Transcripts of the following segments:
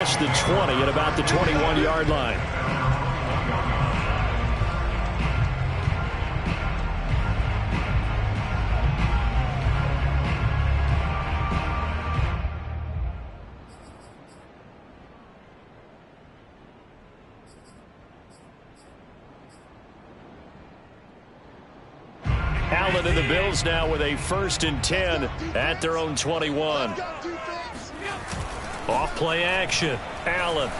past the 20 at about the 21-yard line. Allen and the Bills now with a 1st and 10 at their own 21. Off play action. Allen.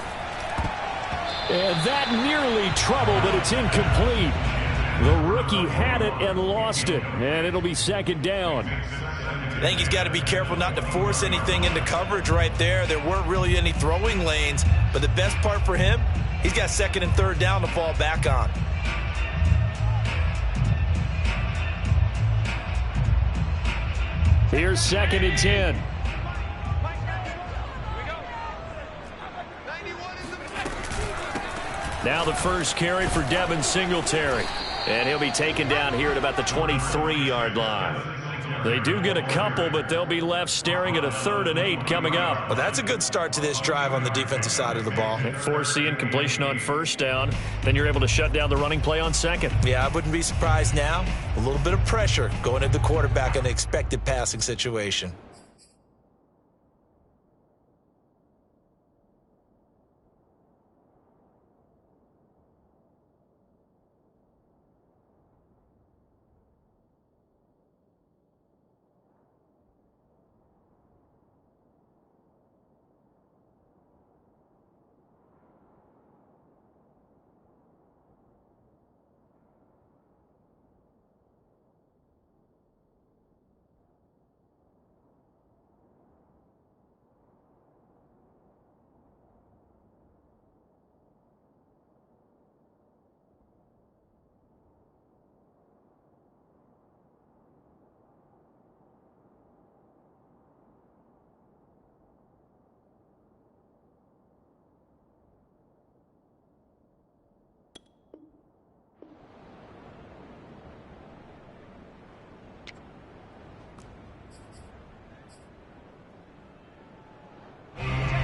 And that nearly trouble, but it's incomplete. The rookie had it and lost it. And it'll be 2nd down. I think he's got to be careful not to force anything into coverage right there. There weren't really any throwing lanes. But the best part for him, he's got 2nd and 3rd down to fall back on. Here's 2nd and 10. Now the first carry for Devin Singletary. And he'll be taken down here at about the 23-yard line. They do get a couple, but they'll be left staring at a 3rd and 8 coming up. Well, that's a good start to this drive on the defensive side of the ball. Forcing completion on 1st down. Then you're able to shut down the running play on 2nd. Yeah, I wouldn't be surprised now. A little bit of pressure going at the quarterback in an expected passing situation.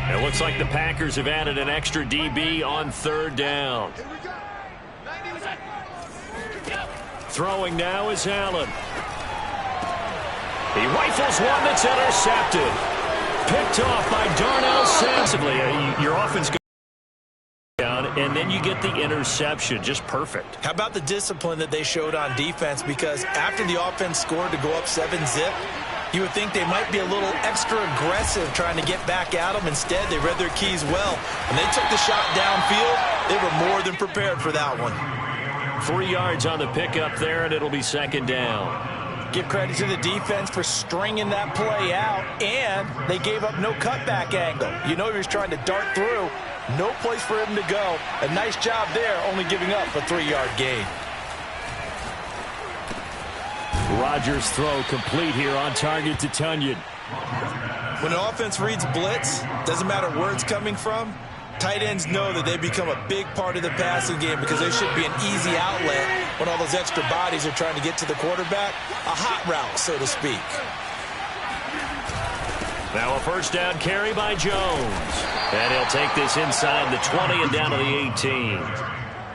It looks like the Packers have added an extra DB on 3rd down. Throwing now is Allen. He rifles one that's intercepted. Picked off by Darnell Sensibly. Your offense goes down, and then you get the interception. Just perfect. How about the discipline that they showed on defense? Because after the offense scored to go up 7-zip, you would think they might be a little extra aggressive trying to get back at them. Instead, they read their keys well. When they took the shot downfield, they were more than prepared for that one. 3 yards on the pickup there, and it'll be 2nd down. Give credit to the defense for stringing that play out, and they gave up no cutback angle. You know he was trying to dart through. No place for him to go. A nice job there, only giving up a 3-yard gain. Rodgers' throw complete here on target to Tonyan. When an offense reads blitz, doesn't matter where it's coming from, tight ends know that they become a big part of the passing game because there should be an easy outlet when all those extra bodies are trying to get to the quarterback. A hot route, so to speak. Now a 1st down carry by Jones. And he'll take this inside the 20 and down to the 18.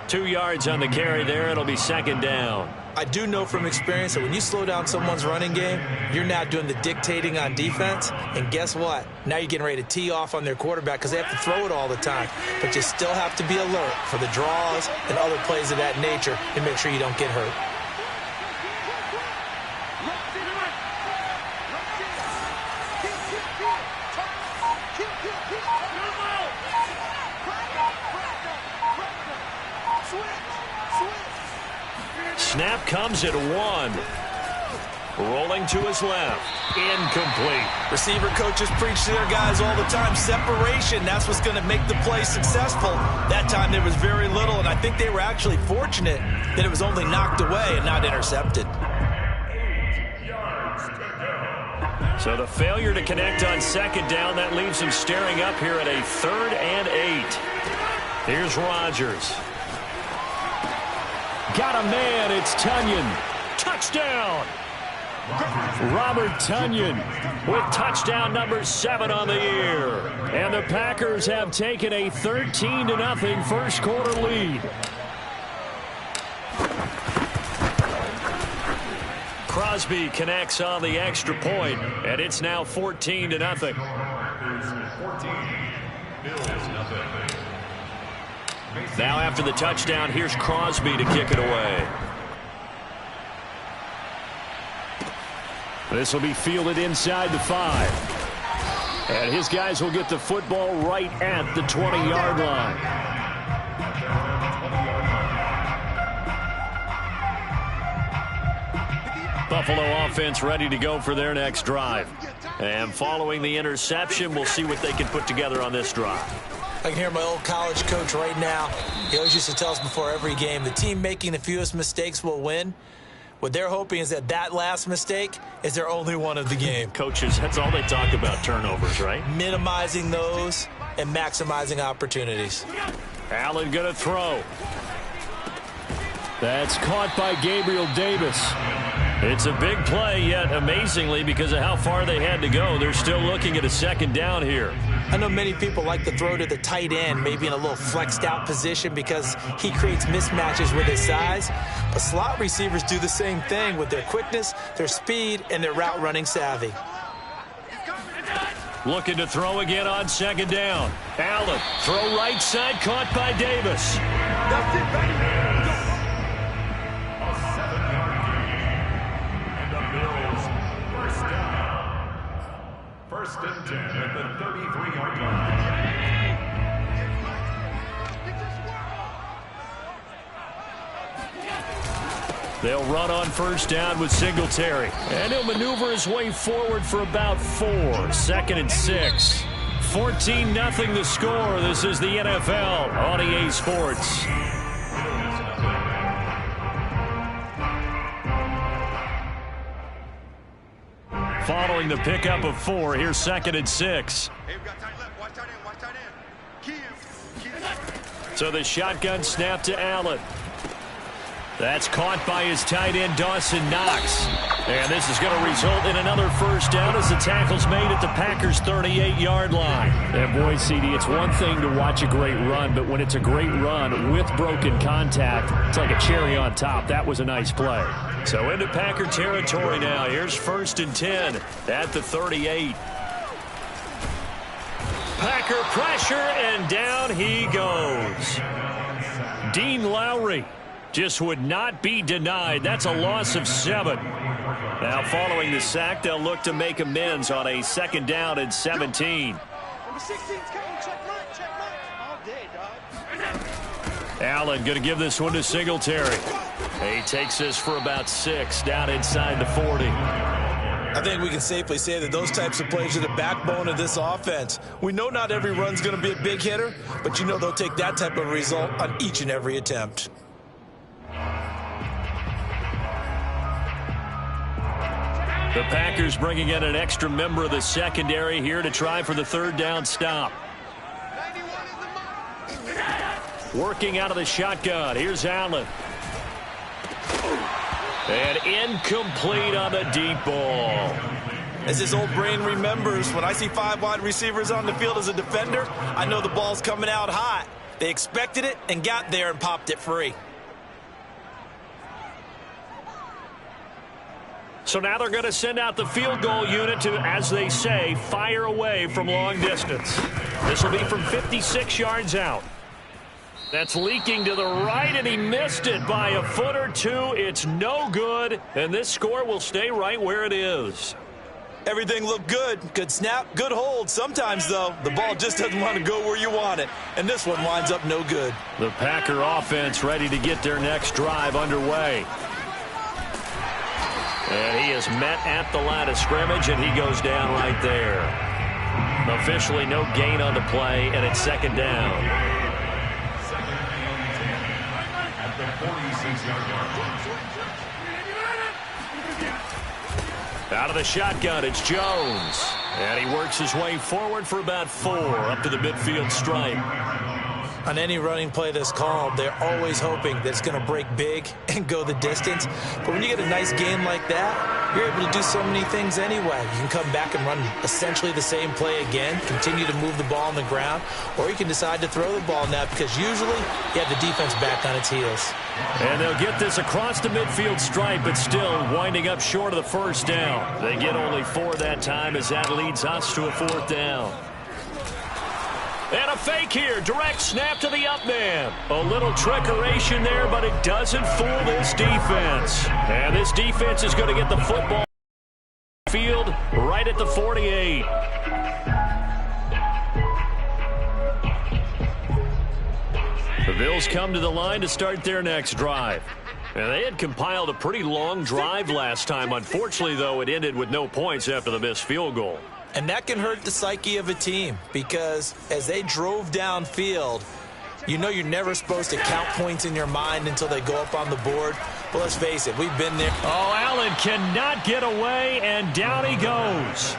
2 yards on the carry there. It'll be 2nd down. I do know from experience that when you slow down someone's running game, you're now doing the dictating on defense. And guess what? Now you're getting ready to tee off on their quarterback because they have to throw it all the time. But you still have to be alert for the draws and other plays of that nature to make sure you don't get hurt. Snap comes at 1. Rolling to his left. Incomplete. Receiver coaches preach to their guys all the time. Separation, that's what's going to make the play successful. That time there was very little, and I think they were actually fortunate that it was only knocked away and not intercepted. So the failure to connect on 2nd down, that leaves them staring up here at a 3rd and 8. Here's Rodgers. Got a man, it's Tonyan. Touchdown! Robert Tonyan with touchdown number 7 on the year. And the Packers have taken a 13-0 first quarter lead. Crosby connects on the extra point, and it's now 14-0. Now after the touchdown, here's Crosby to kick it away. This will be fielded inside the 5. And his guys will get the football right at the 20-yard line. Buffalo offense ready to go for their next drive. And following the interception, we'll see what they can put together on this drive. I can hear my old college coach right now. He always used to tell us before every game, the team making the fewest mistakes will win. What they're hoping is that last mistake is their only one of the game. Coaches, that's all they talk about, turnovers, right? Minimizing those and maximizing opportunities. Allen going to throw. That's caught by Gabriel Davis. It's a big play, yet amazingly, because of how far they had to go, they're still looking at a second down here. I know many people like to throw to the tight end, maybe in a little flexed out position because he creates mismatches with his size. But slot receivers do the same thing with their quickness, their speed, and their route running savvy. Looking to throw again on second down. Allen, throw right side, caught by Davis. That's it, baby. A 7-yard gain. And the Bills first down. First and 10 at the 33-yard line. They'll run on first down with Singletary. And he'll maneuver his way forward for about 4. Second and 6. 14-0 the score. This is the NFL on EA Sports. Following the pickup of 4, here's second and 6. Hey, we got time left. Watch that in. Watch that in. Keep. So the shotgun snap to Allen. That's caught by his tight end, Dawson Knox. And this is going to result in another first down as the tackle's made at the Packers' 38-yard line. And boy, CD, it's one thing to watch a great run, but when it's a great run with broken contact, it's like a cherry on top. That was a nice play. So into Packer territory now. Here's first and 10 at the 38. Packer pressure, and down he goes. Dean Lowry just would not be denied. That's a loss of 7. Now following the sack, they'll look to make amends on a second down and 17. Number 16's coming. Check right. All day, dog. Allen going to give this one to Singletary. He takes this for about 6 down inside the 40. I think we can safely say that those types of plays are the backbone of this offense. We know not every run's going to be a big hitter, but you know they'll take that type of result on each and every attempt. The Packers bringing in an extra member of the secondary here to try for the third down stop. Working out of the shotgun. Here's Allen. And incomplete on the deep ball. As his old brain remembers, when I see 5 wide receivers on the field as a defender, I know the ball's coming out hot. They expected it and got there and popped it free. So now they're going to send out the field goal unit to, as they say, fire away from long distance. This will be from 56 yards out. That's leaking to the right, and he missed it by a foot or 2. It's no good, and this score will stay right where it is. Everything looked good. Good snap, good hold. Sometimes, though, the ball just doesn't want to go where you want it, and this one winds up no good. The Packer offense ready to get their next drive underway. And he is met at the line of scrimmage, and he goes down right there. Officially no gain on the play, and it's second down. Out of the shotgun, it's Jones. And he works his way forward for about 4 up to the midfield stripe. On any running play that's called, they're always hoping that it's going to break big and go the distance. But when you get a nice game like that, you're able to do so many things anyway. You can come back and run essentially the same play again, continue to move the ball on the ground, or you can decide to throw the ball now because usually you have the defense back on its heels. And they'll get this across the midfield stripe, but still winding up short of the first down. They get only 4 that time as that leads us to a 4th down. And a fake here. Direct snap to the up man. A little trickeration there, but it doesn't fool this defense. And this defense is going to get the football field right at the 48. The Bills come to the line to start their next drive. And they had compiled a pretty long drive last time. Unfortunately, though, it ended with no points after the missed field goal. And that can hurt the psyche of a team because as they drove downfield, you know you're never supposed to count points in your mind until they go up on the board. But let's face it, we've been there. Oh, Allen cannot get away, and down he goes.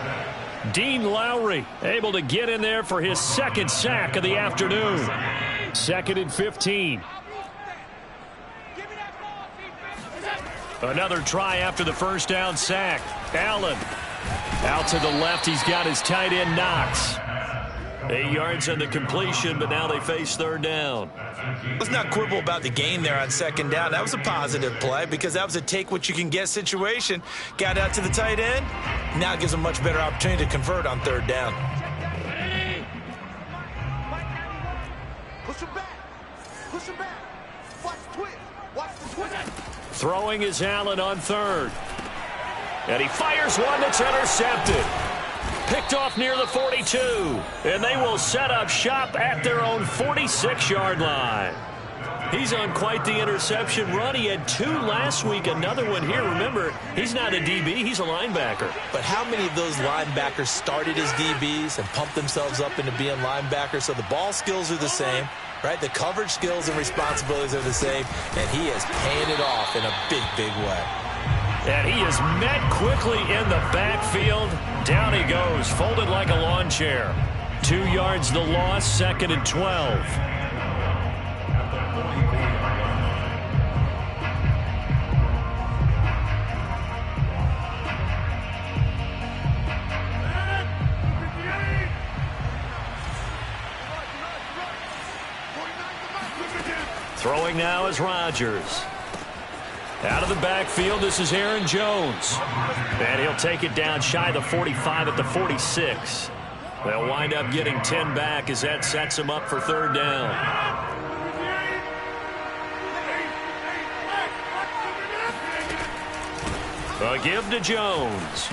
Dean Lowry able to get in there for his 2nd sack of the afternoon. 2nd and 15. Another try after the first down sack. Allen out to the left. He's got his tight end Knox. 8 yards on the completion, but now they face 3rd down. Let's not quibble about the gain there on 2nd down. That was a positive play because that was a take-what-you-can-get situation. Got out to the tight end. Now it gives them a much better opportunity to convert on 3rd down. Push him back. Push him back. Watch the twist. Watch the twist. Throwing is Allen on 3rd. And he fires one that's intercepted. Picked off near the 42. And they will set up shop at their own 46-yard line. He's on quite the interception run. He had 2 last week, another one here. Remember, he's not a DB, he's a linebacker. But how many of those linebackers started as DBs and pumped themselves up into being linebackers? So the ball skills are the same, right? The coverage skills and responsibilities are the same, and he is paying it off in a big, big way. And he is met quickly in the backfield. Down he goes, folded like a lawn chair. 2 yards the loss, 2nd and 12. Throwing now is Rodgers. Out of the backfield, this is Aaron Jones. And he'll take it down shy of the 45 at the 46. They'll wind up getting 10 back as that sets them up for 3rd down. A give to Jones.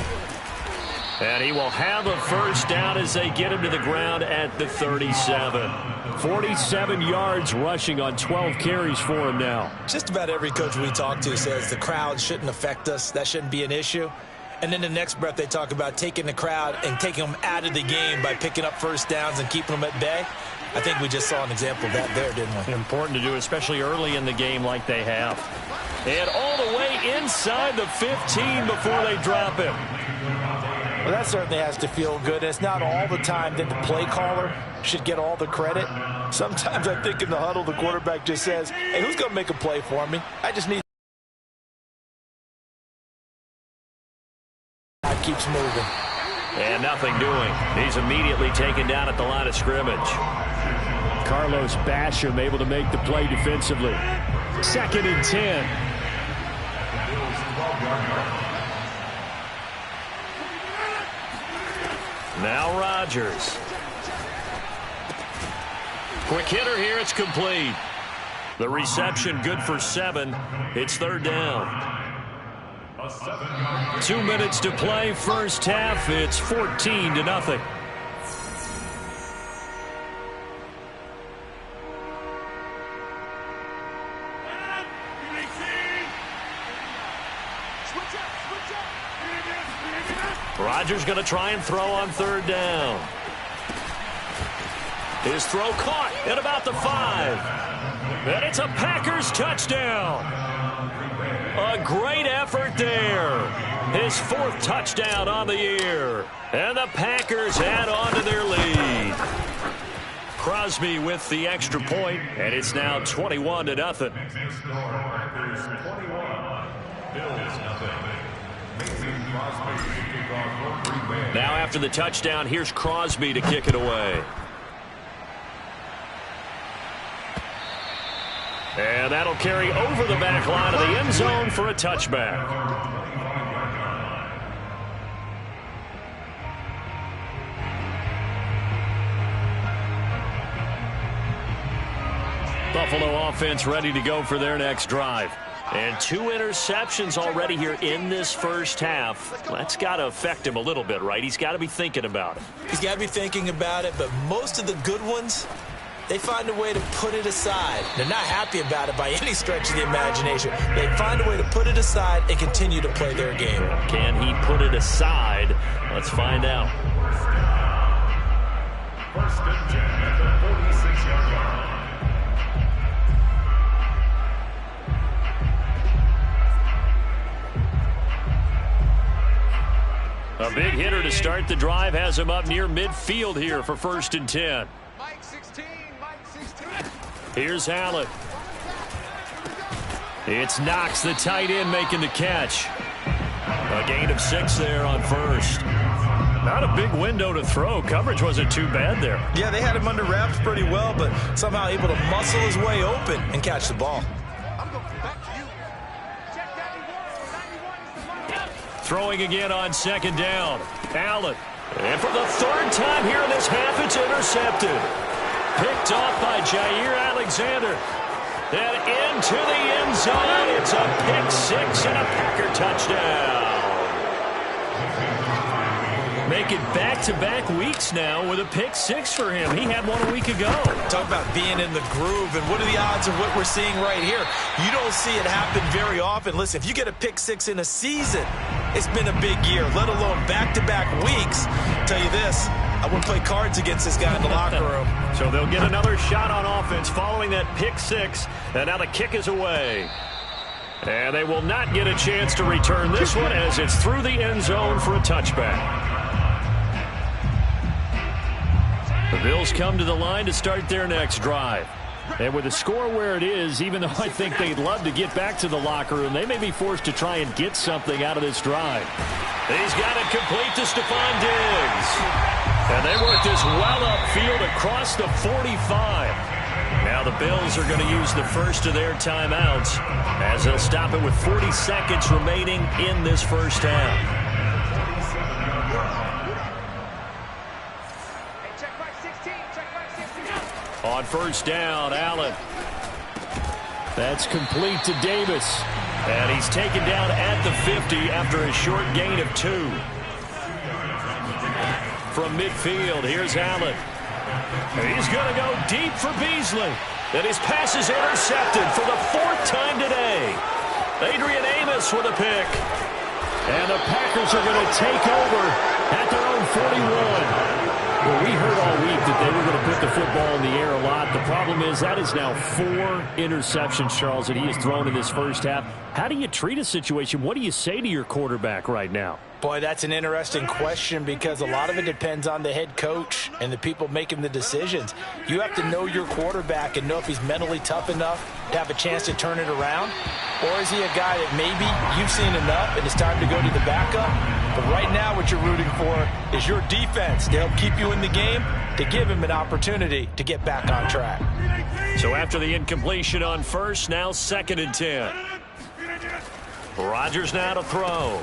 And he will have a 1st down as they get him to the ground at the 37. 47 yards rushing on 12 carries for him now. Just about every coach we talk to says the crowd shouldn't affect us. That shouldn't be an issue. And then the next breath they talk about taking the crowd and taking them out of the game by picking up 1st downs and keeping them at bay. I think we just saw an example of that there, didn't we? Important to do, especially early in the game like they have. And all the way inside the 15 before they drop him. Well, that certainly has to feel good. It's not all the time that the play caller should get all the credit. Sometimes I think in the huddle, the quarterback just says, hey, who's going to make a play for me? I just need keeps moving. And nothing doing. He's immediately taken down at the line of scrimmage. Carlos Basham able to make the play defensively. 2nd and 10. Now Rodgers. Quick hitter here. It's complete. The reception good for 7. It's 3rd down. 2 minutes to play. First half. It's 14-0. Rodgers going to try and throw on 3rd down. His throw caught at about the 5. And it's a Packers touchdown. A great effort there. His 4th touchdown on the year. And the Packers add on to their lead. Crosby with the extra point, and it's now 21-0. Next score, Packers 21, Bills nothing. Mason Crosby to kick off for Green Bay. Now after the touchdown, here's Crosby to kick it away. And that'll carry over the back line of the end zone for a touchback. Buffalo offense ready to go for their next drive. And 2 interceptions already here in this first half. That's got to affect him a little bit, right? He's got to be thinking about it. He's got to be thinking about it, but most of the good ones, they find a way to put it aside. They're not happy about it by any stretch of the imagination. They find a way to put it aside and continue to play their game. Can he put it aside? Let's find out. First and 10 at the 46-yard line. A big hitter to start the drive has him up near midfield here for first and 10. Mike 16, Mike 16. Here's Allen. It's Knox, the tight end, making the catch. A gain of 6 there on first. Not a big window to throw. Coverage wasn't too bad there. Yeah, they had him under wraps pretty well, but somehow able to muscle his way open and catch the ball. I'm going to come back to you. Check 91. 91 is the money. Throwing again on second down. Allen. And for the third time here in this half, it's intercepted. Picked off by Jair Alexander. Then into the end zone. It's a pick 6 and a Packer touchdown. Make it back-to-back weeks now with a pick 6 for him. He had one a week ago. Talk about being in the groove, and what are the odds of what we're seeing right here? You don't see it happen very often. Listen, if you get a pick 6 in a season, it's been a big year, let alone back-to-back weeks. Tell you this, I wouldn't play cards against this guy in the locker room. So they'll get another shot on offense following that pick 6, and now the kick is away. And they will not get a chance to return this one as it's through the end zone for a touchback. The Bills come to the line to start their next drive. And with the score where it is, even though I think they'd love to get back to the locker room, they may be forced to try and get something out of this drive. He's got it complete to Stephon Diggs. And they work this well upfield across the 45. Now the Bills are going to use the first of their timeouts as they'll stop it with 40 seconds remaining in this first half. On first down, Allen. That's complete to Davis. And he's taken down at the 50 after a short gain of 2. From midfield, here's Allen. He's going to go deep for Beasley. And his pass is intercepted for the 4th time today. Adrian Amos with a pick. And the Packers are going to take over at their own 41. Well, we heard all week that they were going to put the football in the air a lot. The problem is that is now 4 interceptions, Charles, that he has thrown in this first half. How do you treat a situation? What do you say to your quarterback right now? Boy, that's an interesting question because a lot of it depends on the head coach and the people making the decisions. You have to know your quarterback and know if he's mentally tough enough to have a chance to turn it around. Or is he a guy that maybe you've seen enough and it's time to go to the backup? But right now what you're rooting for is your defense to help keep you in the game, to give him an opportunity to get back on track. So after the incompletion on first, now 2nd and 10. Rodgers now to throw.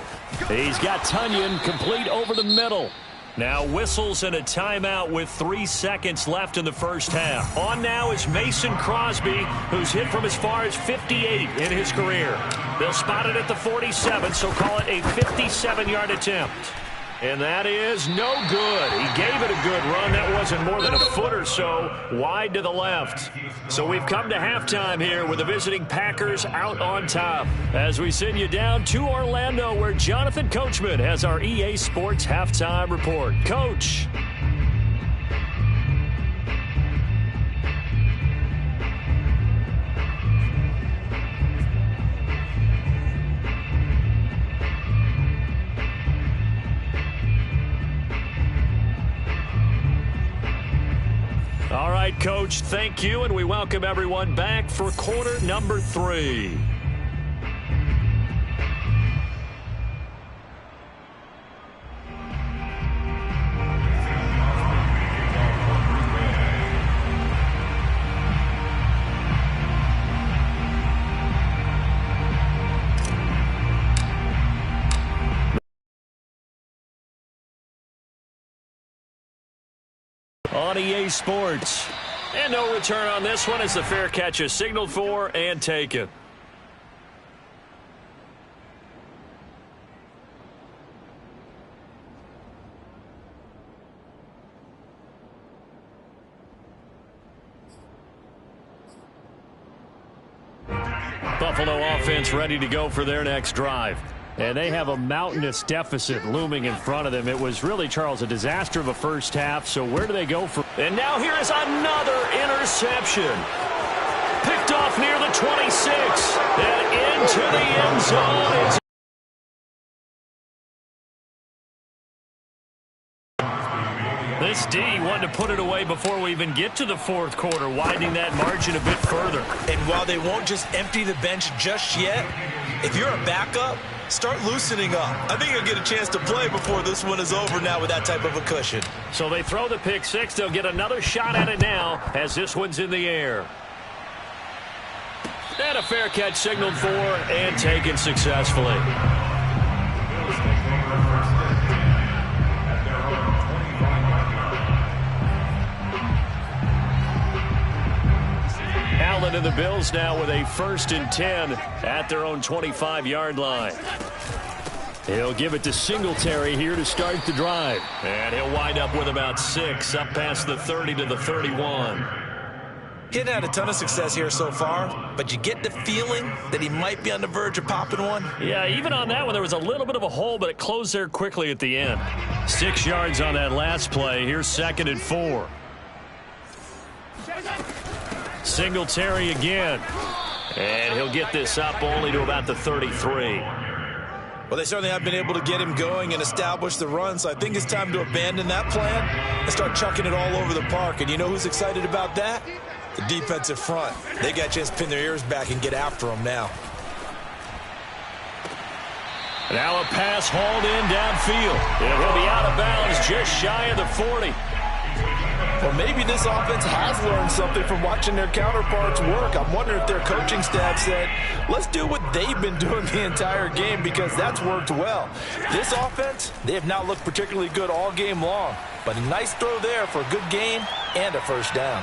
He's got Tunyon complete over the middle. Now whistles and a timeout with 3 seconds left in the first half. On now is Mason Crosby, who's hit from as far as 58 in his career. They'll spot it at the 47, so call it a 57-yard attempt. And that is no good. He gave it a good run. That wasn't more than a foot or so wide to the left. So we've come to halftime here with the visiting Packers out on top. As we send you down to Orlando, where Jonathan Coachman has our EA Sports halftime report. Coach. All right, Coach. Thank you, and we welcome everyone back for quarter number 3. On EA Sports. And no return on this one as the fair catch is signaled for and taken. Buffalo offense ready to go for their next drive. And they have a mountainous deficit looming in front of them. It was really, Charles, a disaster of a first half. So where do they go from? And now here is another interception. Picked off near the 26. And into the end zone. This D wanted to put it away before we even get to the fourth quarter, widening that margin a bit further. And while they won't just empty the bench just yet, if you're a backup, start loosening up. I think you'll get a chance to play before this one is over now with that type of a cushion. So they throw the pick six. They'll get another shot at it now as this one's in the air. And a fair catch signaled for and taken successfully. Allen and the Bills now with a 1st and 10 at their own 25-yard line. He'll give it to Singletary here to start the drive. And he'll wind up with about 6 up past the 30 to the 31. He hadn't had a ton of success here so far, but you get the feeling that he might be on the verge of popping one. Yeah, even on that one, there was a little bit of a hole, but it closed there quickly at the end. 6 yards on that last play. Here's 2nd and 4. Singletary again. And he'll get this up only to about the 33. Well, they certainly have been able to get him going and establish the run, so I think it's time to abandon that plan and start chucking it all over the park. And you know who's excited about that? The defensive front. They got a chance to pin their ears back and get after him now. Now a pass hauled in downfield. It'll be out of bounds just shy of the 40. Well, maybe this offense has learned something from watching their counterparts work. I'm wondering if their coaching staff said, let's do what they've been doing the entire game because that's worked well. This offense, they have not looked particularly good all game long, but a nice throw there for a good gain and a first down.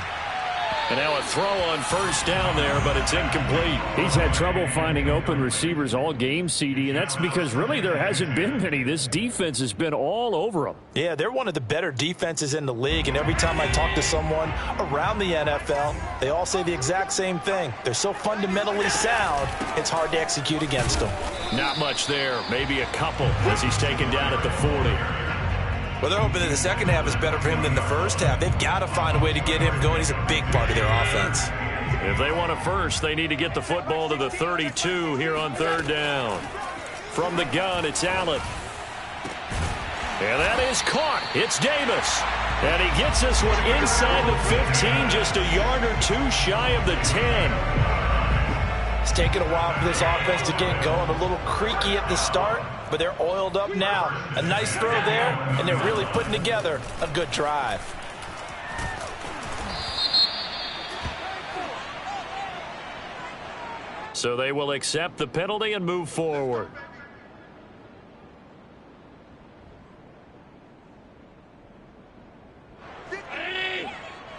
And now a throw on first down there, but it's incomplete. He's had trouble finding open receivers all game, CD, and that's because really there hasn't been many. This defense has been all over them. Yeah, they're one of the better defenses in the league, and every time I talk to someone around the NFL, they all say the exact same thing. They're so fundamentally sound, it's hard to execute against them. Not much there, maybe a couple as he's taken down at the 40. Well, they're hoping that the second half is better for him than the first half. They've got to find a way to get him going. He's a big part of their offense. If they want a first, they need to get the football to the 32 here on 3rd down. From the gun, it's Allen. And that is caught. It's Davis. And he gets this one inside the 15, just a yard or 2 shy of the 10. It's taken a while for this offense to get going. A little creaky at the start, but they're oiled up now. A nice throw there, and they're really putting together a good drive. So they will accept the penalty and move forward.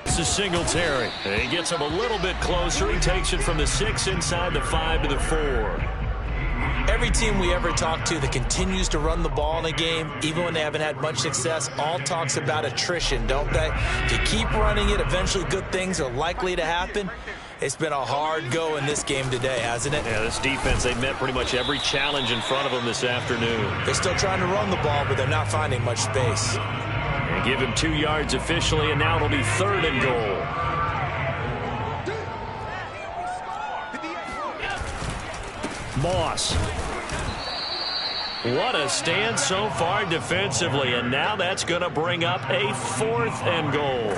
This is Singletary. And he gets him a little bit closer. He takes it from the 6 inside the 5 to the 4. Every team we ever talk to that continues to run the ball in a game, even when they haven't had much success, all talks about attrition, don't they? If you keep running it, eventually good things are likely to happen. It's been a hard go in this game today, hasn't it? Yeah, this defense, they met pretty much every challenge in front of them this afternoon. They're still trying to run the ball, but they're not finding much space. They give him 2 yards officially, and now it'll be 3rd and goal. Moss. What a stand so far defensively, and now that's going to bring up a 4th and goal.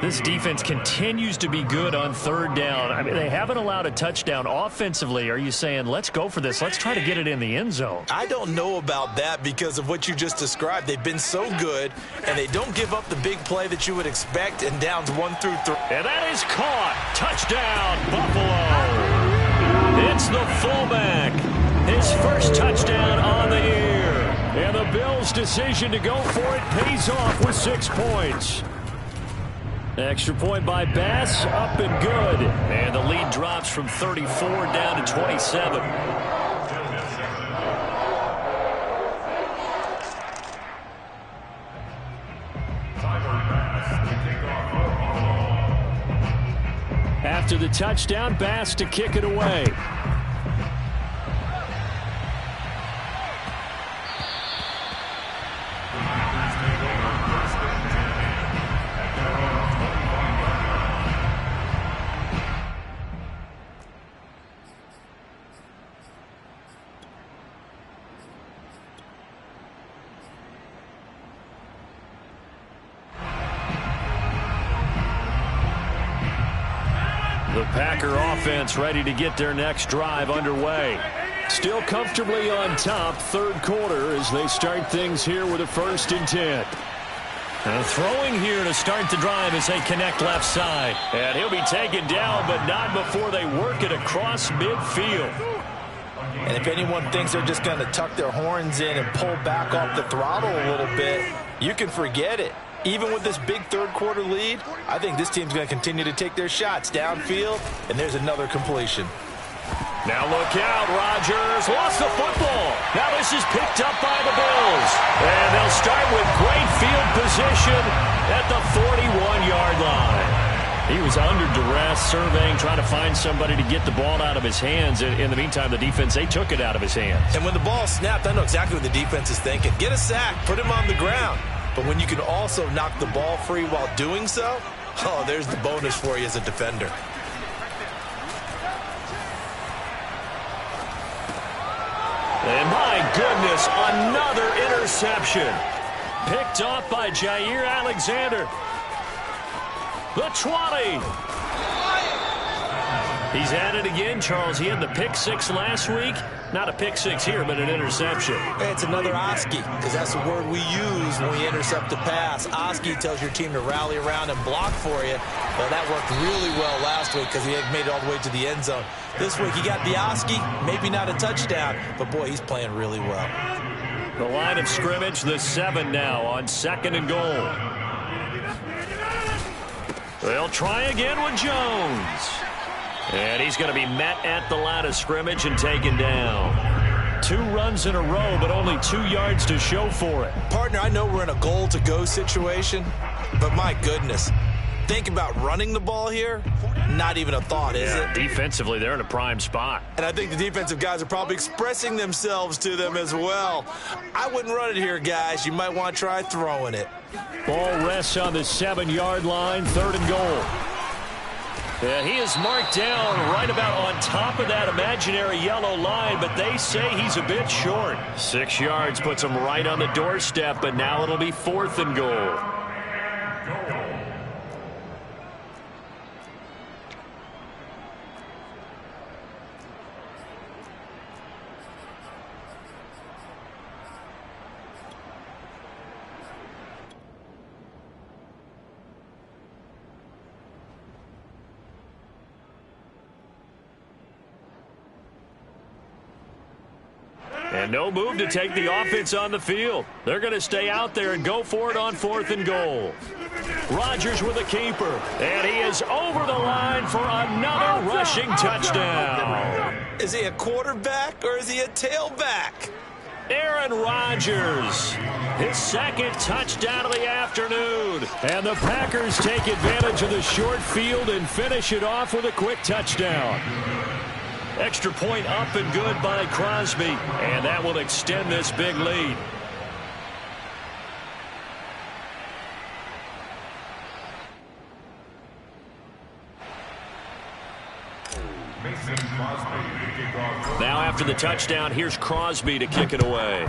This defense continues to be good on third down. I mean, they haven't allowed a touchdown offensively. Are you saying, let's go for this? Let's try to get it in the end zone. I don't know about that because of what you just described. They've been so good, and they don't give up the big play that you would expect in downs 1 through 3. And that is caught. Touchdown, Buffalo. It's the fullback. His first touchdown on the year. And the Bills' decision to go for it pays off with 6 points. Extra point by Bass, up and good. And the lead drops from 34 down to 27. After the touchdown, Bass to kick it away. The Packer offense ready to get their next drive underway. Still comfortably on top, third quarter, as they start things here with a 1st and 10. Throwing here to start the drive as they connect left side. And he'll be taken down, but not before they work it across midfield. And if anyone thinks they're just going to tuck their horns in and pull back off the throttle a little bit, you can forget it. Even with this big third quarter lead, I think this team's going to continue to take their shots downfield, and there's another completion. Now look out, Rodgers lost the football. Now this is picked up by the Bills. And they'll start with great field position at the 41-yard line. He was under duress, surveying, trying to find somebody to get the ball out of his hands. In the meantime, the defense, they took it out of his hands. And when the ball snapped, I know exactly what the defense is thinking. Get a sack, put him on the ground. But when you can also knock the ball free while doing so, oh, there's the bonus for you as a defender. And my goodness, another interception. Picked off by Jair Alexander. The 20. He's at it again, Charles. He had the pick 6 last week. Not a pick 6 here, but an interception. It's another Oski, because that's the word we use when we intercept a pass. Oski tells your team to rally around and block for you. Well, that worked really well last week because he had made it all the way to the end zone. This week he got the Oski, maybe not a touchdown, but boy, he's playing really well. The line of scrimmage, the 7 now on 2nd and goal. They'll try again with Jones. And he's going to be met at the line of scrimmage and taken down. 2 runs in a row, but only 2 yards to show for it. Partner, I know we're in a goal-to-go situation, but my goodness, think about running the ball here. Not even a thought, is it? Defensively, they're in a prime spot. And I think the defensive guys are probably expressing themselves to them as well. I wouldn't run it here, guys. You might want to try throwing it. Ball rests on the 7-yard line, 3rd and goal. Yeah, he is marked down right about on top of that imaginary yellow line, but they say he's a bit short. 6 yards puts him right on the doorstep, but now it'll be 4th and goal. And no move to take the offense on the field. They're going to stay out there and go for it on 4th and goal. Rodgers with a keeper. And he is over the line for another rushing touchdown. Is he a quarterback or is he a tailback? Aaron Rodgers, his 2nd touchdown of the afternoon. And the Packers take advantage of the short field and finish it off with a quick touchdown. Extra point up and good by Crosby, and that will extend this big lead. Now after the touchdown, here's Crosby to kick it away.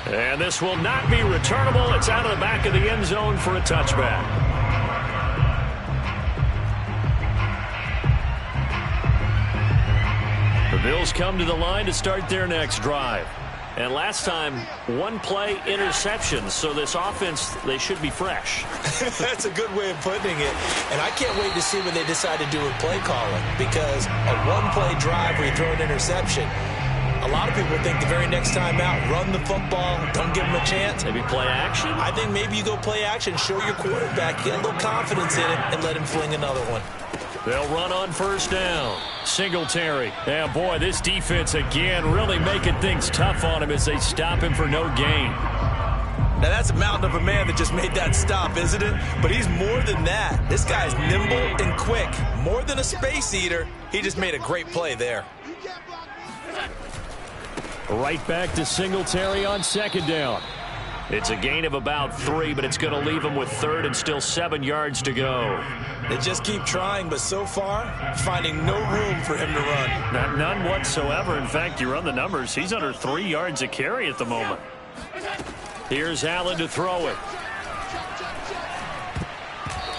And this will not be returnable. It's out of the back of the end zone for a touchback. The Bills come to the line to start their next drive. And last time, one-play interceptions, so this offense, they should be fresh. That's a good way of putting it. And I can't wait to see what they decide to do with play calling, because a one-play drive where you throw an interception, a lot of people think the very next time out, run the football, don't give them a chance. Maybe play action? I think maybe you go play action, show your quarterback, get a little confidence in it, and let him fling another one. They'll run on first down. Singletary. Yeah, boy, this defense again really making things tough on him as they stop him for no gain. Now, that's a mountain of a man that just made that stop, isn't it? But he's more than that. This guy's nimble and quick. More than a space eater. He just made a great play there. Right back to Singletary on second down. It's a gain of about 3, but it's going to leave him with third and still 7 yards to go. They just keep trying, but so far, finding no room for him to run. None whatsoever. In fact, you run the numbers. He's under 3 yards a carry at the moment. Here's Allen to throw it.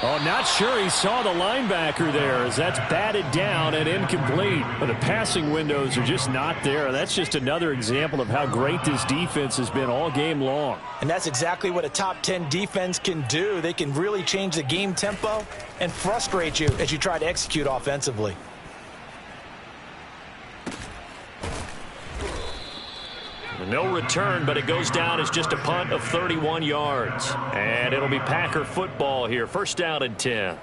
Oh, not sure he saw the linebacker there as that's batted down and incomplete. But the passing windows are just not there. That's just another example of how great this defense has been all game long. And that's exactly what a top 10 defense can do. They can really change the game tempo and frustrate you as you try to execute offensively. No return, but it goes down as just a punt of 31 yards. And it'll be Packer football here. First down and 10.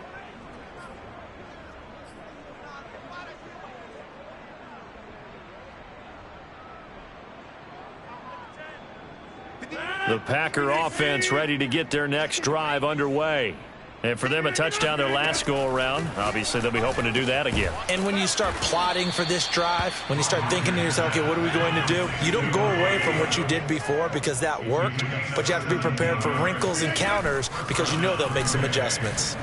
The Packer offense ready to get their next drive underway. And for them, a touchdown their last go-around. Obviously, they'll be hoping to do that again. And when you start plotting for this drive, when you start thinking to yourself, okay, what are we going to do? You don't go away from what you did before because that worked, but you have to be prepared for wrinkles and counters because you know they'll make some adjustments.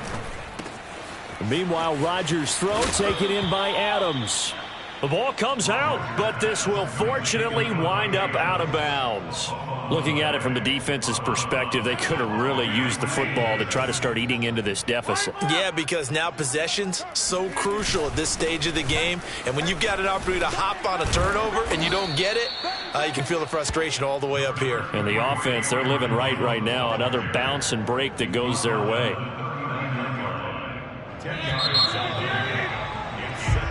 Meanwhile, Rodgers' throw taken in by Adams. The ball comes out, but this will fortunately wind up out of bounds. Looking at it from the defense's perspective, they could have really used the football to try to start eating into this deficit. Yeah, because now possession's so crucial at this stage of the game. And when you've got an opportunity to hop on a turnover and you don't get it, you can feel the frustration all the way up here. And the offense, they're living right now. Another bounce and break that goes their way.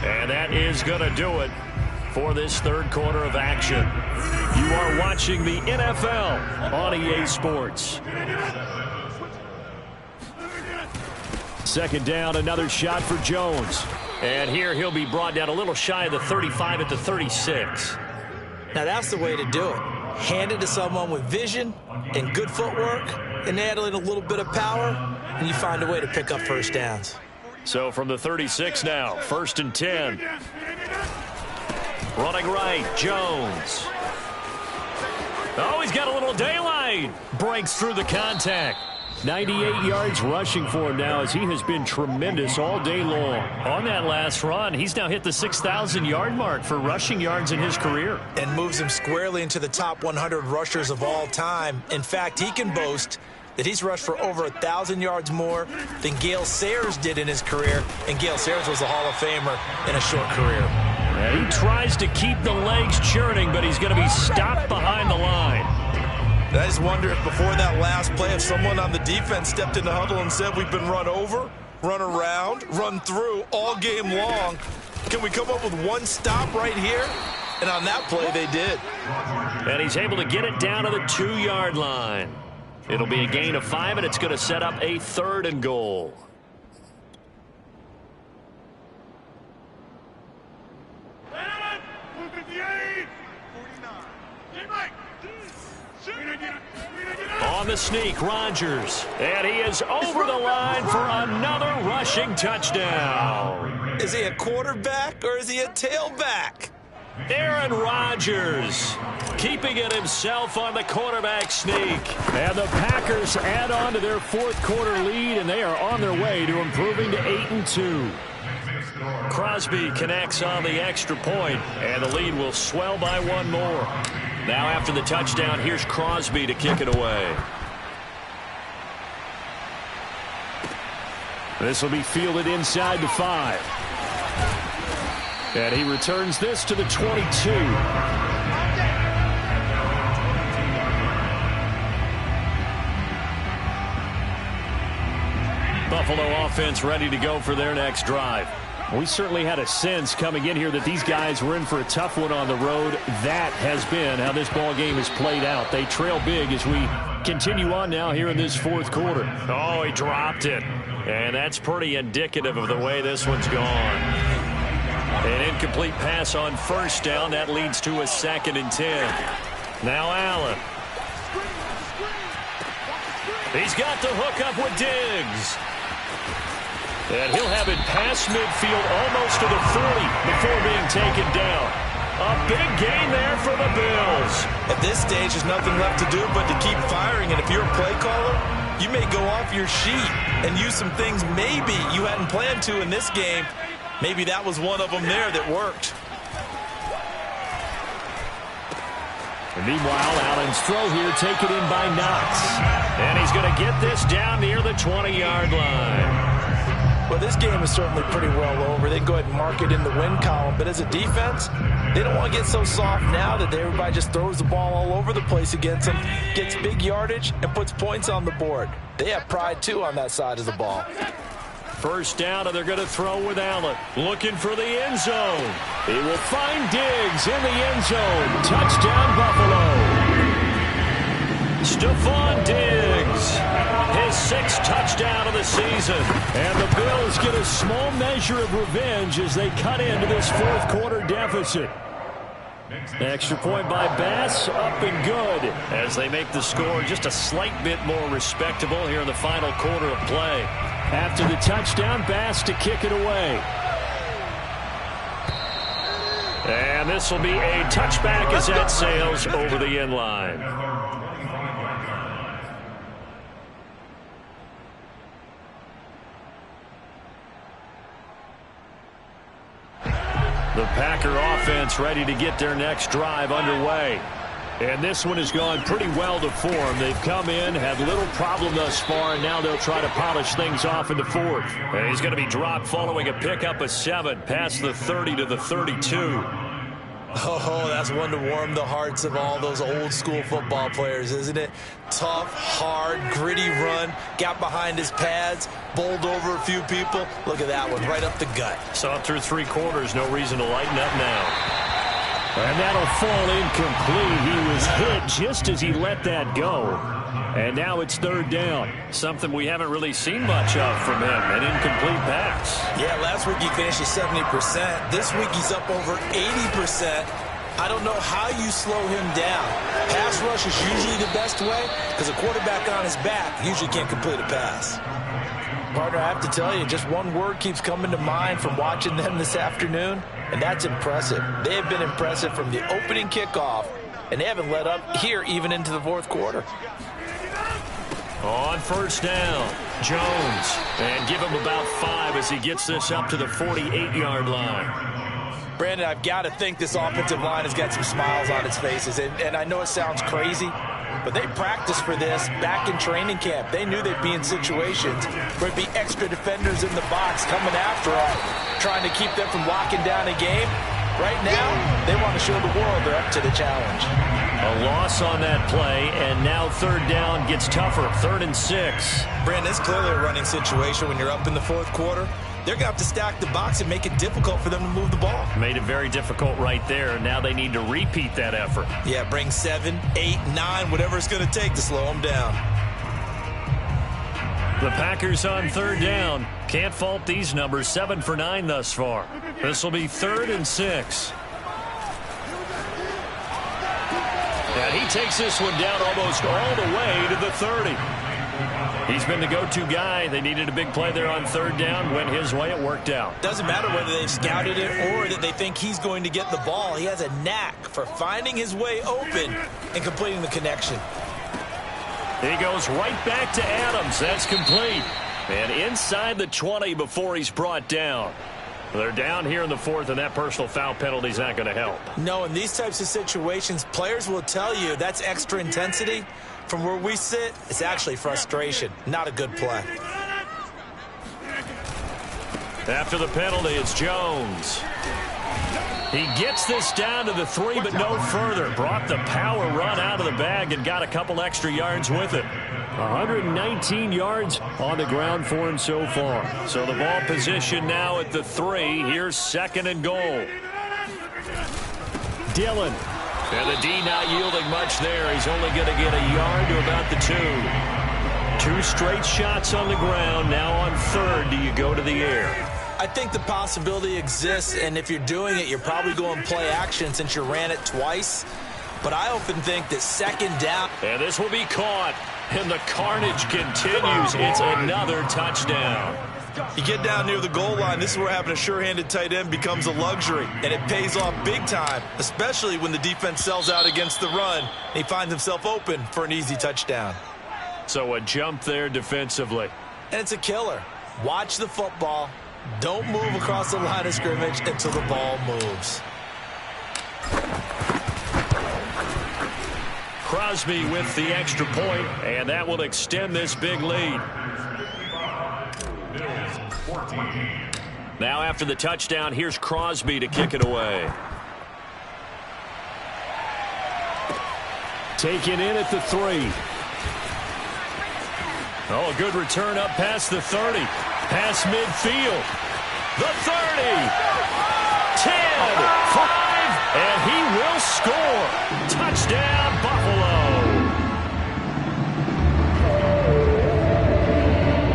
And that is going to do it for this third quarter of action. You are watching the NFL on EA Sports. Second down, another shot for Jones. And here he'll be brought down a little shy of the 35 at the 36. Now that's the way to do it. Hand it to someone with vision and good footwork and add in a little bit of power, and you find a way to pick up first downs. So from the 36 now, first and 10. Running right, Jones. Oh, he's got a little daylight. Breaks through the contact. 98 yards rushing for him now as he has been tremendous all day long. On that last run, he's now hit the 6,000-yard mark for rushing yards in his career. And moves him squarely into the top 100 rushers of all time. In fact, he can boast that he's rushed for over 1,000 yards more than Gale Sayers did in his career, and Gale Sayers was a Hall of Famer in a short career. And he tries to keep the legs churning, but he's going to be stopped behind the line. I just wonder if before that last play, if someone on the defense stepped in the huddle and said, we've been run over, run around, run through all game long. Can we come up with one stop right here? And on that play, they did. And he's able to get it down to the 2-yard line. It'll be a gain of 5, and it's going to set up a 3rd and goal. On the sneak, Rodgers. And he is over the line for another rushing touchdown. Is he a quarterback or is he a tailback? Aaron Rodgers keeping it himself on the quarterback sneak. And the Packers add on to their 4th quarter lead, and they are on their way to improving to 8-2. Crosby connects on the extra point, and the lead will swell by 1 more. Now after the touchdown, here's Crosby to kick it away. This will be fielded inside the 5. And he returns this to the 22. Buffalo offense ready to go for their next drive. We certainly had a sense coming in here that these guys were in for a tough one on the road. That has been how this ball game has played out. They trail big as we continue on now here in this fourth quarter. Oh, he dropped it. And that's pretty indicative of the way this one's gone. An incomplete pass on first down. That leads to a 2nd and 10. Now Allen. He's got the hookup with Diggs. And he'll have it past midfield almost to the 40 before being taken down. A big gain there for the Bills. At this stage, there's nothing left to do but to keep firing. And if you're a play caller, you may go off your sheet and use some things maybe you hadn't planned to in this game. Maybe that was one of them there that worked. And meanwhile, Allen's throw here taken in by Knox. And he's going to get this down near the 20-yard line. Well, this game is certainly pretty well over. They can go ahead and mark it in the win column. But as a defense, they don't want to get so soft now that everybody just throws the ball all over the place against them, gets big yardage, and puts points on the board. They have pride, too, on that side of the ball. First down, and they're going to throw with Allen. Looking for the end zone. He will find Diggs in the end zone. Touchdown, Buffalo. Stephon Diggs, his 6th touchdown of the season. And the Bills get a small measure of revenge as they cut into this fourth quarter deficit. Extra point by Bass, up and good, as they make the score just a slight bit more respectable here in the final quarter of play. After the touchdown, Bass to kick it away. And this will be a touchback as that sails over the end line. The Packer offense ready to get their next drive underway. And this one has gone pretty well to form. They've come in, had little problem thus far, and now they'll try to polish things off in the fourth. And he's going to be dropped following a pickup of 7 past the 30 to the 32. Oh, that's one to warm the hearts of all those old-school football players, isn't it? Tough, hard, gritty run, got behind his pads, bowled over a few people. Look at that one, right up the gut. So through 3 quarters, no reason to lighten up now. And that'll fall incomplete. He was hit just as he let that go. And now it's 3rd down. Something we haven't really seen much of from him, an incomplete pass. Yeah, last week he finished at 70%. This week he's up over 80%. I don't know how you slow him down. Pass rush is usually the best way because a quarterback on his back usually can't complete a pass. Partner, I have to tell you, just one word keeps coming to mind from watching them this afternoon, and that's impressive. They have been impressive from the opening kickoff, and they haven't let up here even into the fourth quarter. On first down, Jones. And give him about 5 as he gets this up to the 48-yard line. Brandon, I've got to think this offensive line has got some smiles on its faces. And I know it sounds crazy, but they practiced for this back in training camp. They knew they'd be in situations where it'd be extra defenders in the box coming after them, trying to keep them from locking down a game. Right now, they want to show the world they're up to the challenge. A loss on that play, and now 3rd down gets tougher, 3rd and 6. Brandon, it's clearly a running situation when you're up in the fourth quarter. They're going to have to stack the box and make it difficult for them to move the ball. Made it very difficult right there. Now they need to repeat that effort. Yeah, bring 7, 8, 9, whatever it's going to take to slow them down. The Packers on 3rd down. Can't fault these numbers, 7 for 9 thus far. This will be 3rd and 6. And he takes this one down almost all the way to the 30. He's been the go-to guy. They needed a big play there on 3rd down. Went his way. It worked out. Doesn't matter whether they've scouted it or that they think he's going to get the ball. He has a knack for finding his way open and completing the connection. He goes right back to Adams. That's complete. And inside the 20 before he's brought down. They're down here in the fourth, and that personal foul penalty is not going to help. No, in these types of situations, players will tell you that's extra intensity. From where we sit, it's actually frustration. Not a good play. After the penalty, it's Jones. He gets this down to the 3, but no further. Brought the power run out of the bag and got a couple extra yards with it. 119 yards on the ground for him so far. So the ball position now at the 3. Here's 2nd and goal. Dillon. And the D not yielding much there. He's only going to get a yard to about the 2. 2 straight shots on the ground. Now on 3rd, do you go to the air? I think the possibility exists, and if you're doing it, you're probably going play action since you ran it twice. But I often think that 2nd down. And this will be caught, and the carnage continues. It's another touchdown. You get down near the goal line, this is where having a sure-handed tight end becomes a luxury, and it pays off big time, especially when the defense sells out against the run, and he finds himself open for an easy touchdown. So a jump there defensively. And it's a killer. Watch the football. Don't move across the line of scrimmage until the ball moves. Crosby with the extra point, and that will extend this big lead. Now after the touchdown, here's Crosby to kick it away. Taken in at the 3. Oh, a good return up past the 30. Past midfield. The 30. 10. 5. And he will score. Touchdown, Buffalo.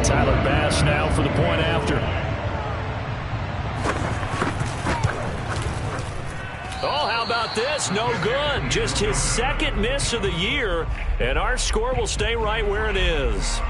Tyler Bass now for the point after. Oh, how about this? No good. Just his 2nd miss of the year, and our score will stay right where it is.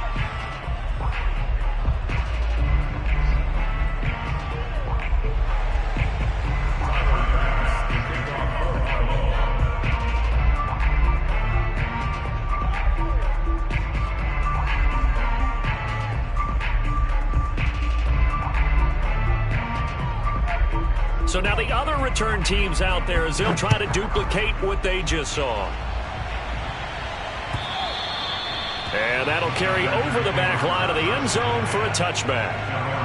So now the other return teams out there as they'll try to duplicate what they just saw. And that'll carry over the back line of the end zone for a touchback.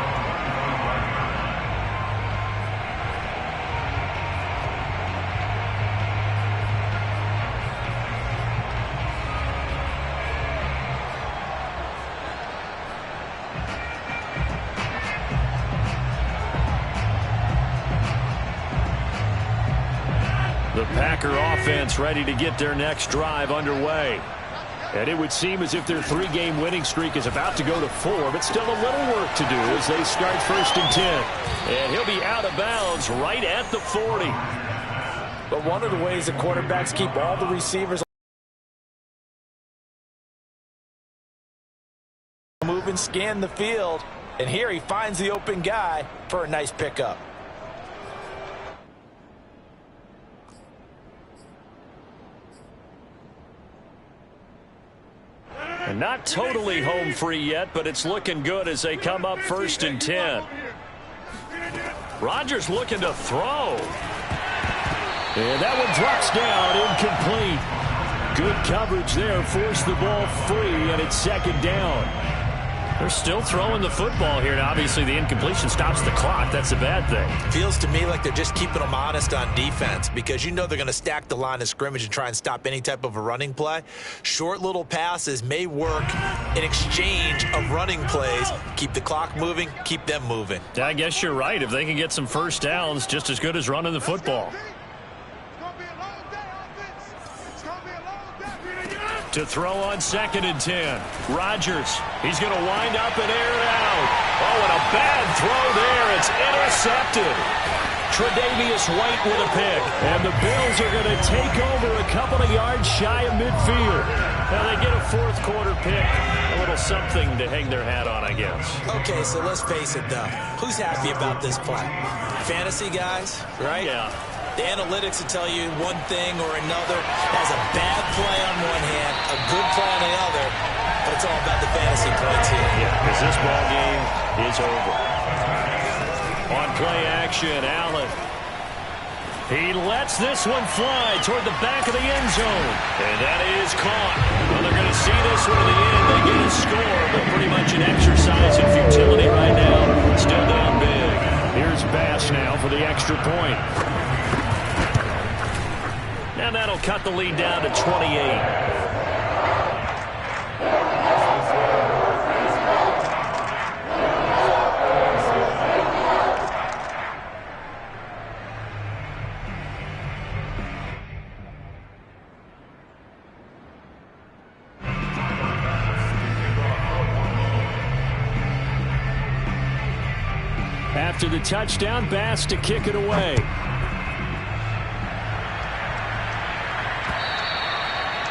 The Packer offense ready to get their next drive underway. And it would seem as if their 3-game winning streak is about to go to 4, but still a little work to do as they start 1st and 10. And he'll be out of bounds right at the 40. But one of the ways the quarterbacks keep all the receivers move and scan the field. And here he finds the open guy for a nice pickup. And not totally home free yet, but it's looking good as they come up 1st and 10. Rodgers looking to throw. And that one drops down, incomplete. Good coverage there, forced the ball free, and it's 2nd down. They're still throwing the football here. Now, obviously, the incompletion stops the clock. That's a bad thing. Feels to me like they're just keeping them honest on defense because you know they're going to stack the line of scrimmage and try and stop any type of a running play. Short little passes may work in exchange of running plays. Keep the clock moving, keep them moving. I guess you're right. If they can get some first downs, just as good as running the football. To throw on 2nd and 10. Rodgers, he's going to wind up and air it out. Oh, and a bad throw there. It's intercepted. Tre'Davious White with a pick. And the Bills are going to take over a couple of yards shy of midfield. Now they get a 4th quarter pick. A little something to hang their hat on, I guess. Okay, so let's face it, though. Who's happy about this play? Fantasy guys, right? Yeah. The analytics will tell you one thing or another. Has a bad play on one hand, a good play on the other, but it's all about the fantasy points here. Yeah, because this ball game is over. On play action, Allen. He lets this one fly toward the back of the end zone. And that is caught. Well, they're going to see this one to the end. They get a score, but pretty much an exercise in futility right now. Still down big. Here's Bass now for the extra point. And that'll cut the lead down to 28. After the touchdown, Bass to kick it away.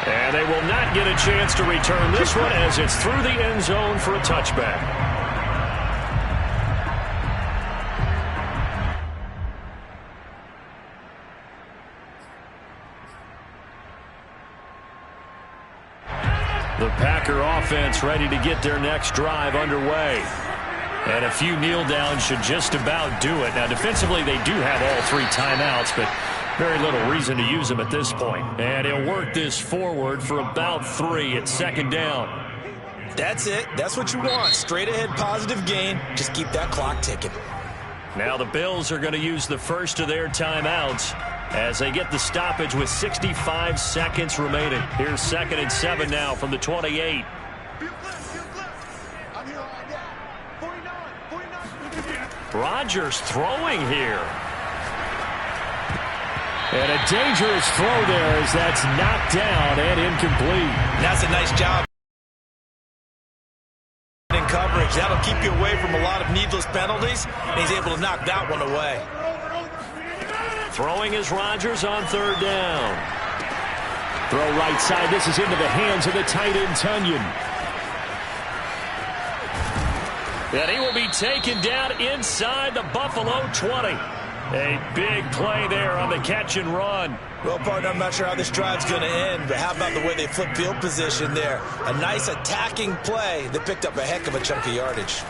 And they will not get a chance to return this one as it's through the end zone for a touchback. The Packer offense ready to get their next drive underway. And a few kneel downs should just about do it. Now, defensively, they do have all 3 timeouts, but very little reason to use them at this point. And he'll work this forward for about 3 at second down. That's it. That's what you want. Straight ahead positive gain. Just keep that clock ticking. Now the Bills are going to use the first of their timeouts as they get the stoppage with 65 seconds remaining. Here's 2nd and 7 now from the 28. Rodgers throwing here. And a dangerous throw there as that's knocked down and incomplete. That's a nice job in coverage. That'll keep you away from a lot of needless penalties, and he's able to knock that one away. Throwing is Rodgers on 3rd down. Throw right side. This is into the hands of the tight end, Tunyon. And he will be taken down inside the Buffalo 20. A big play there on the catch and run. Well, partner, I'm not sure how this drive's going to end, but how about the way they flip field position there? A nice attacking play that picked up a heck of a chunk of yardage.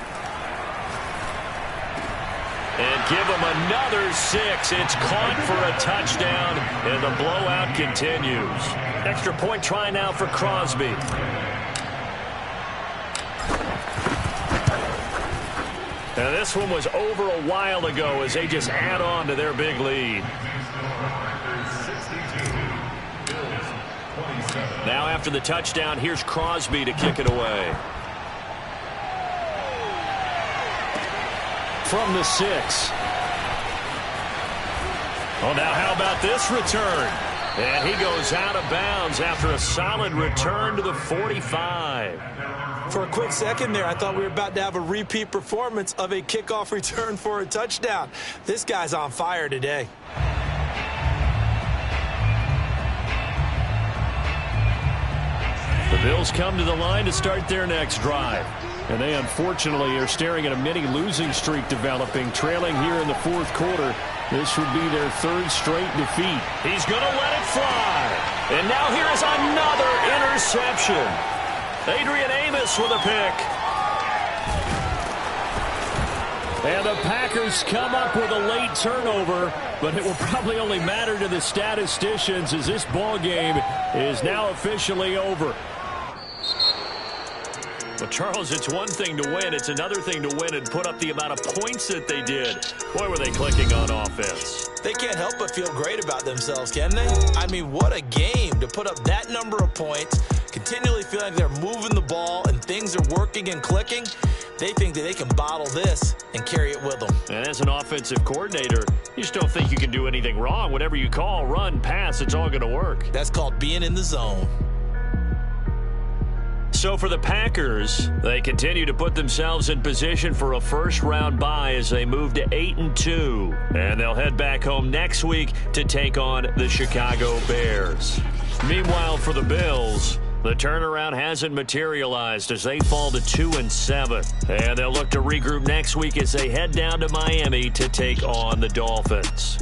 And give him another 6. It's caught for a touchdown, and the blowout continues. Extra point try now for Crosby. Now this one was over a while ago as they just add on to their big lead. Now after the touchdown, here's Crosby to kick it away. From the 6. Well, now how about this return? And he goes out of bounds after a solid return to the 45. For a quick second there, I thought we were about to have a repeat performance of a kickoff return for a touchdown. This guy's on fire today. The Bills come to the line to start their next drive. And they unfortunately are staring at a mini losing streak developing, trailing here in the 4th quarter. This would be their 3rd straight defeat. He's going to let it fly. And now here is another interception. Adrian Amos with a pick. And the Packers come up with a late turnover, but it will probably only matter to the statisticians as this ball game is now officially over. But, Charles, it's one thing to win. It's another thing to win and put up the amount of points that they did. Boy, were they clicking on offense. They can't help but feel great about themselves, can they? I mean, what a game to put up that number of points, continually feeling like they're moving the ball and things are working and clicking. They think that they can bottle this and carry it with them. And as an offensive coordinator, you just don't think you can do anything wrong. Whatever you call, run, pass, it's all going to work. That's called being in the zone. So for the Packers, they continue to put themselves in position for a first-round bye as they move to 8-2. And they'll head back home next week to take on the Chicago Bears. Meanwhile, for the Bills, the turnaround hasn't materialized as they fall to 2-7. And they'll look to regroup next week as they head down to Miami to take on the Dolphins.